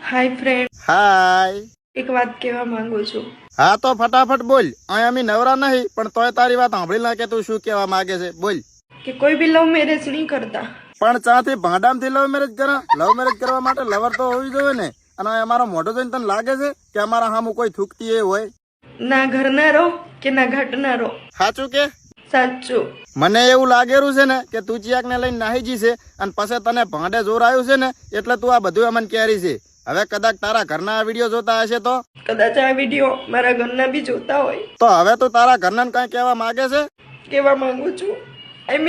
હાય friend, હાય. એક વાત કહેવા માંગુ છું. હા તો ફટાફટ બોલ. અહીંયા અમે નવરા નહીં, પણ તોય તારી વાત સાંભળી નાખે. તું શું કહેવા માંગે છે બોલ. કે કોઈ બી લવ મેરેજ નહીં કરતા. પણ ચાથી ભાંડામથી લવ મેરેજ કરા? લવ મેરેજ કરવા માટે લવર તો હોવી જોઈએ ને. અને અમારો મોઢો જોઈને તને લાગે છે કે અમારા સામું કોઈ થૂકતી એ હોય? ના ઘરના રહો કે ના ઘાટના રહો. સાચું કે? સાચું. મને એવું લાગેલું છે ને કે તું ચિયાકને લઈને નાહી જશે અને પછી તને ભાંડે જોર આવ્યું છે ને એટલે તું આ બધું અમને કેરી છે. હવે કદાચ તારા ઘરના આ વિડીયો જોતા હશે તો કદાચ આ વિડીયો મારા ઘરના બી જોતા હોય તો હવે તું તારા ઘરના કઈ કહેવા માંગે છે? કહેવા માંગુ છું, I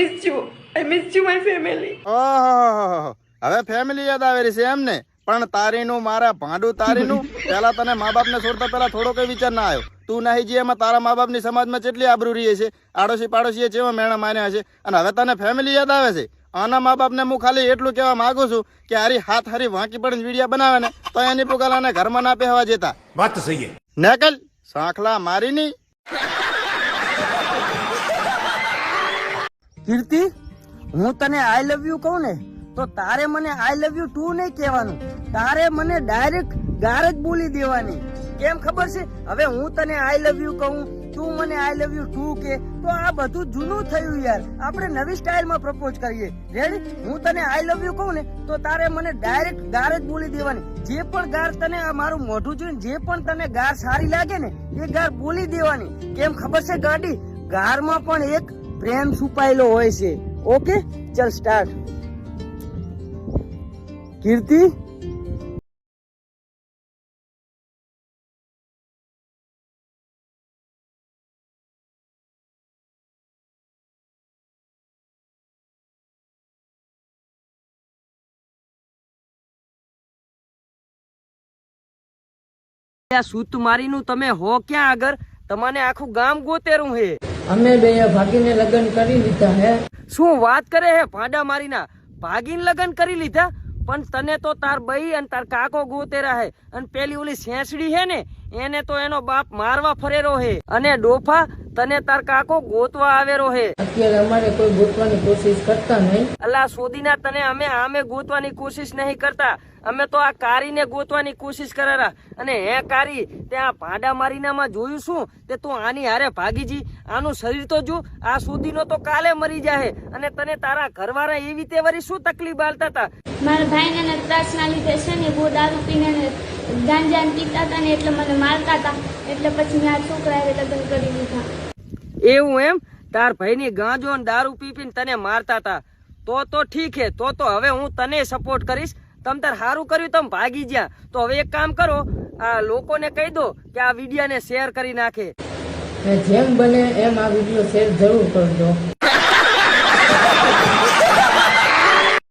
miss you my family. ઓહો, હવે ફેમિલી યાદ આવેલી છે એમ ને? પણ તારીનું મારા ભાંડું તારીનું. પેલા તને મા બાપ ને છોડતા પેલા થોડો કઈ વિચાર ના આવ્યો? તું નહીં જે એમાં તારા મા બાપ ની સમાજમાં કેટલી આબરૂ રહી છે, આડોશી પાડોશી જેવા મેણા માર્યા છે, અને હવે તને ફેમિલી યાદ આવે છે. આના મા બાપ ને હું ખાલી એટલું કહેવા માંગુ છું કે હારી હાથ હારી વાંકી પડે વિડીયો બનાવે ને તો એની પુકાલાને ઘરમાં ના પહેવા જતા. વાત તો સહી. નકલ સાંખલા મારી ની. કીર્તિ, હું તને આઈ લવ યુ કહું ને તો તારે મને આઈ લવ યુ ટુ નહીં કહેવાનું, તારે મને ડાયરેક્ટ ગાર જ બોલી દેવાની. કેમ ખબર છે? હવે હું તને આઈ લવ યુ કહું, તું મને આઈ લવ યુ ટુ કે તો આ બધું જૂનું થયું યાર. આપણે નવી સ્ટાઇલમાં પ્રપોઝ કરીએ. રેડી? હું તને આઈ લવ યુ કહું ને તો તારે મને ડાયરેક્ટ ગાર જ બોલી દેવાની. જે પણ ગાર તને આ મારું મોઢું જોઈને જે પણ તને ગાર સારી લાગે ને એ ગાર બોલી દેવાની. કેમ ખબર છે ગાડી? ગારમાં પણ એક પ્રેમ છુપાયેલો હોય છે. ઓકે, ચલ સ્ટાર્ટ. કીર્તિ, સૂત મારીનું તમે હો ક્યાં આગળ? તમને આખું ગામ ગોતેરું હે. અમે બે ભાગીને લગ્ન કરી લીધા હે. શું વાત કરે હે? ભાડા મારીના ભાગીને લગ્ન કરી લીધા? પણ તને તો તાર બઈ અને તાર કાકો ગોતેરા હે, અને પેલી ઓલી સેંસડી હે ને એને તો એનો બાપ મારવા ફરેરો હે, અને ડોફા તને તાર કાકો ગોતવા આવેરો હે. અત્યારે અમારે કોઈ ગોતવાની કોશિશ કરતા નહીં. અલા સોદીના, તને અમે ગોતવાની કોશિશ નહીં કરતા. અમે તો આ કારીને ગોતવાની કોશિશ કરેલા. અને હે કારી, ત્યાં ભાડા મારીનામાં જોયું શું તે તું આની હારે ભાગી જી. આનું શરીર તો જો, આ સુધીનો તો કાલે મરી જાય. અને તને તારા ઘરવાળા એવી તે વરી શું તકલીફ આલતા હતા? મારા ભાઈને ત્રાસના લીધે છે ને બહુ દારૂ પીને ગાંજા પીતા હતા ને એટલે મને મારતા હતા. એટલે પછી મેં આ છોકરાએ લગ્ન કરી લીધા. એવું એમ? તાર ભાઈની ગાંજો ને દારૂ પીને તને મારતા હતા? તો ઠીક હે. તો હવે હું તને સપોર્ટ કરીશ. તમ તાર સારું કર્યું, તમે ભાગી જ્યાં. તો હવે એક કામ કરો, આ લોકોને કહી દો કે આ વિડીયોને શેર કરી નાખે. જેમ બને એમ આ વિડીયો શેર જરૂર કરજો.